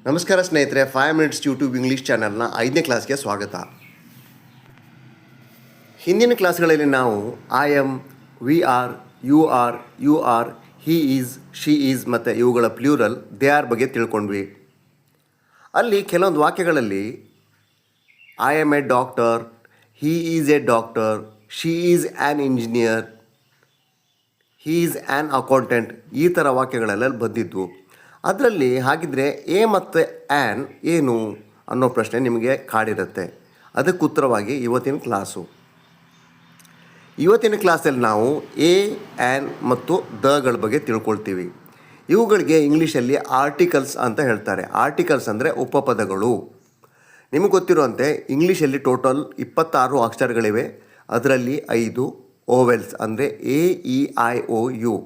ನಮಸ್ಕಾರ ಸ್ನೇಹಿತರೆ, 5 minutes YouTube English ಚಾನಲ್ನ 5ನೇ ಕ್ಲಾಸ್ಗೆ ಸ್ವಾಗತ. ಹಿಂದಿನ ಕ್ಲಾಸ್ಗಳಲ್ಲಿ ನಾವು I am, we are, you are, he is, she is ಮತ್ತು ಇವುಗಳ ಪ್ಲ್ಯೂರಲ್ ದೇ ಆರ್ ಬಗ್ಗೆ ತಿಳ್ಕೊಂಡ್ವಿ. ಅಲ್ಲಿ ಕೆಲವೊಂದು ವಾಕ್ಯಗಳಲ್ಲಿ I am a doctor, he is a doctor, she is an engineer, he is an accountant ಈ ಥರ ವಾಕ್ಯಗಳೆಲ್ಲ ಬಂದಿದ್ವು. ಅದರಲ್ಲಿ ಹಾಗಿದ್ರೆ ಎ ಮತ್ತು ಆ್ಯನ್ ಏನು ಅನ್ನೋ ಪ್ರಶ್ನೆ ನಿಮಗೆ ಕಾಡಿರುತ್ತೆ. ಅದಕ್ಕೆ ಉತ್ತರವಾಗಿ ಇವತ್ತಿನ ಕ್ಲಾಸಲ್ಲಿ ನಾವು ಎ, ಆ್ಯನ್ ಮತ್ತು ದಗಳ ಬಗ್ಗೆ ತಿಳ್ಕೊಳ್ತೀವಿ. ಇವುಗಳಿಗೆ ಇಂಗ್ಲೀಷಲ್ಲಿ ಆರ್ಟಿಕಲ್ಸ್ ಅಂತ ಹೇಳ್ತಾರೆ. ಆರ್ಟಿಕಲ್ಸ್ ಅಂದರೆ ಉಪಪದಗಳು. ನಿಮಗೆ ಗೊತ್ತಿರುವಂತೆ ಇಂಗ್ಲೀಷಲ್ಲಿ ಟೋಟಲ್ 26 ಅಕ್ಷರಗಳಿವೆ. ಅದರಲ್ಲಿ 5 ಓವೆಲ್ಸ್ ಅಂದರೆ A, E, I, O, U.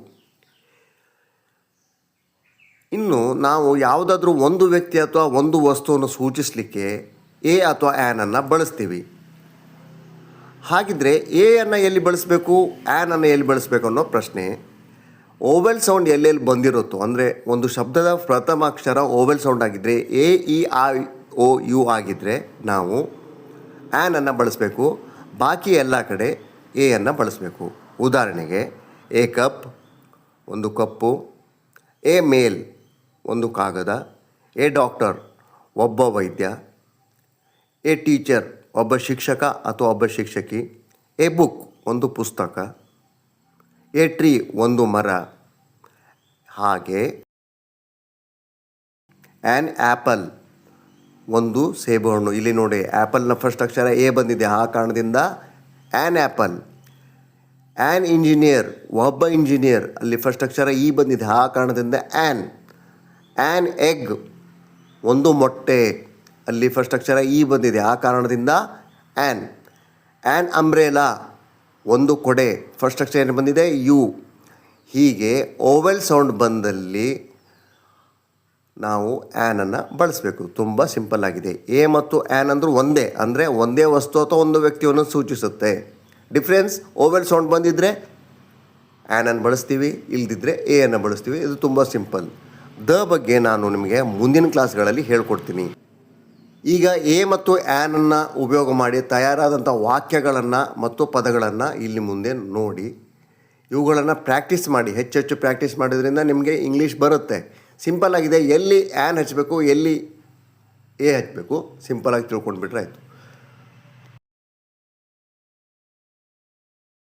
ಇನ್ನು ನಾವು ಯಾವುದಾದ್ರೂ ಒಂದು ವ್ಯಕ್ತಿ ಅಥವಾ ಒಂದು ವಸ್ತುವನ್ನು ಸೂಚಿಸಲಿಕ್ಕೆ ಎ ಅಥವಾ ಆ್ಯನನ್ನು ಬಳಸ್ತೀವಿ. ಹಾಗಿದ್ರೆ ಎ ಅನ್ನು ಎಲ್ಲಿ ಬಳಸಬೇಕು, ಆ್ಯನನ್ನು ಎಲ್ಲಿ ಬಳಸಬೇಕು ಅನ್ನೋ ಪ್ರಶ್ನೆ. ಓವೆಲ್ ಸೌಂಡ್ ಎಲ್ಲೆಲ್ಲಿ ಬಂದಿರುತ್ತೋ, ಅಂದರೆ ಒಂದು ಶಬ್ದದ ಪ್ರಥಮ ಅಕ್ಷರ ಓವೆಲ್ ಸೌಂಡ್ ಆಗಿದ್ದರೆ A, E, I, O, U ಆಗಿದ್ದರೆ ನಾವು ಆ್ಯನನ್ನು ಬಳಸಬೇಕು. ಬಾಕಿ ಎಲ್ಲ ಕಡೆ ಎಯನ್ನು ಬಳಸಬೇಕು. ಉದಾಹರಣೆಗೆ ಎ ಕಪ್ ಒಂದು ಕಪ್ಪು, ಎ ಮೇಲ್ ಒಂದು ಕಾಗದ, ಎ ಡಾಕ್ಟರ್ ಒಬ್ಬ ವೈದ್ಯ, ಎ ಟೀಚರ್ ಒಬ್ಬ ಶಿಕ್ಷಕ ಅಥವಾ ಒಬ್ಬ ಶಿಕ್ಷಕಿ, ಎ ಬುಕ್ ಒಂದು ಪುಸ್ತಕ, ಎ ಟ್ರೀ ಒಂದು ಮರ. ಹಾಗೆ ಆ್ಯನ್ ಆ್ಯಪಲ್ ಒಂದು ಸೇಬುಹಣ್ಣು. ಇಲ್ಲಿ ನೋಡಿ, ಆ್ಯಪಲ್ನ ಫಸ್ಟ್ ಅಕ್ಷರ ಎ ಬಂದಿದೆ, ಆ ಕಾರಣದಿಂದ ಆ್ಯನ್ ಆ್ಯಪಲ್. ಆ್ಯನ್ ಇಂಜಿನಿಯರ್ ಒಬ್ಬ ಇಂಜಿನಿಯರ್, ಅಲ್ಲಿ ಫಸ್ಟ್ ಅಕ್ಷರ ಇ ಬಂದಿದೆ, ಆ ಕಾರಣದಿಂದ ಆ್ಯನ್. ಆ್ಯನ್ ಎಗ್ ಒಂದು ಮೊಟ್ಟೆ, ಅಲ್ಲಿ ಫಸ್ಟ್ ಅಕ್ಷರ ಇ ಬಂದಿದೆ, ಆ ಕಾರಣದಿಂದ ಆ್ಯನ್. ಆ್ಯನ್ ಅಂಬ್ರೆಲಾ ಒಂದು ಕೊಡೆ, ಫಸ್ಟ್ ಅಕ್ಷರ ಏನು ಬಂದಿದೆ, ಯು. ಹೀಗೆ ಓವೆಲ್ ಸೌಂಡ್ ಬಂದಲ್ಲಿ ನಾವು ಆ್ಯನನ್ನು ಬಳಸಬೇಕು. ತುಂಬ ಸಿಂಪಲ್ ಆಗಿದೆ. ಎ ಮತ್ತು ಆ್ಯನ್ ಅಂದರೂ ಒಂದೇ, ಅಂದರೆ ಒಂದೇ ವಸ್ತು ಅಥವಾ ಒಂದು ವ್ಯಕ್ತಿಯನ್ನು ಸೂಚಿಸುತ್ತೆ. ಡಿಫ್ರೆನ್ಸ್, ಓವೆಲ್ ಸೌಂಡ್ ಬಂದಿದ್ದರೆ ಆ್ಯನನ್ನು ಬಳಸ್ತೀವಿ, ಇಲ್ದಿದ್ದರೆ ಎ ಅನ್ನು ಬಳಸ್ತೀವಿ. ಇದು ತುಂಬ ಸಿಂಪಲ್. ದ ಬಗ್ಗೆ ನಾನು ನಿಮಗೆ ಮುಂದಿನ ಕ್ಲಾಸ್ಗಳಲ್ಲಿ ಹೇಳ್ಕೊಡ್ತೀನಿ. ಈಗ ಎ ಮತ್ತು ಆ್ಯನನ್ನು ಉಪಯೋಗ ಮಾಡಿ ತಯಾರಾದಂಥ ವಾಕ್ಯಗಳನ್ನು ಮತ್ತು ಪದಗಳನ್ನು ಇಲ್ಲಿ ಮುಂದೆ ನೋಡಿ ಇವುಗಳನ್ನು ಪ್ರಾಕ್ಟೀಸ್ ಮಾಡಿ. ಹೆಚ್ಚೆಚ್ಚು ಪ್ರಾಕ್ಟೀಸ್ ಮಾಡೋದ್ರಿಂದ ನಿಮಗೆ ಇಂಗ್ಲೀಷ್ ಬರುತ್ತೆ. ಸಿಂಪಲ್ ಆಗಿದೆ. ಎಲ್ಲಿ ಆ್ಯನ್ ಹಚ್ಚಬೇಕು, ಎಲ್ಲಿ ಎ ಹಚ್ಚಬೇಕು, ಸಿಂಪಲಾಗಿ ತಿಳ್ಕೊಂಡ್ಬಿಟ್ರೆ ಆಯಿತು.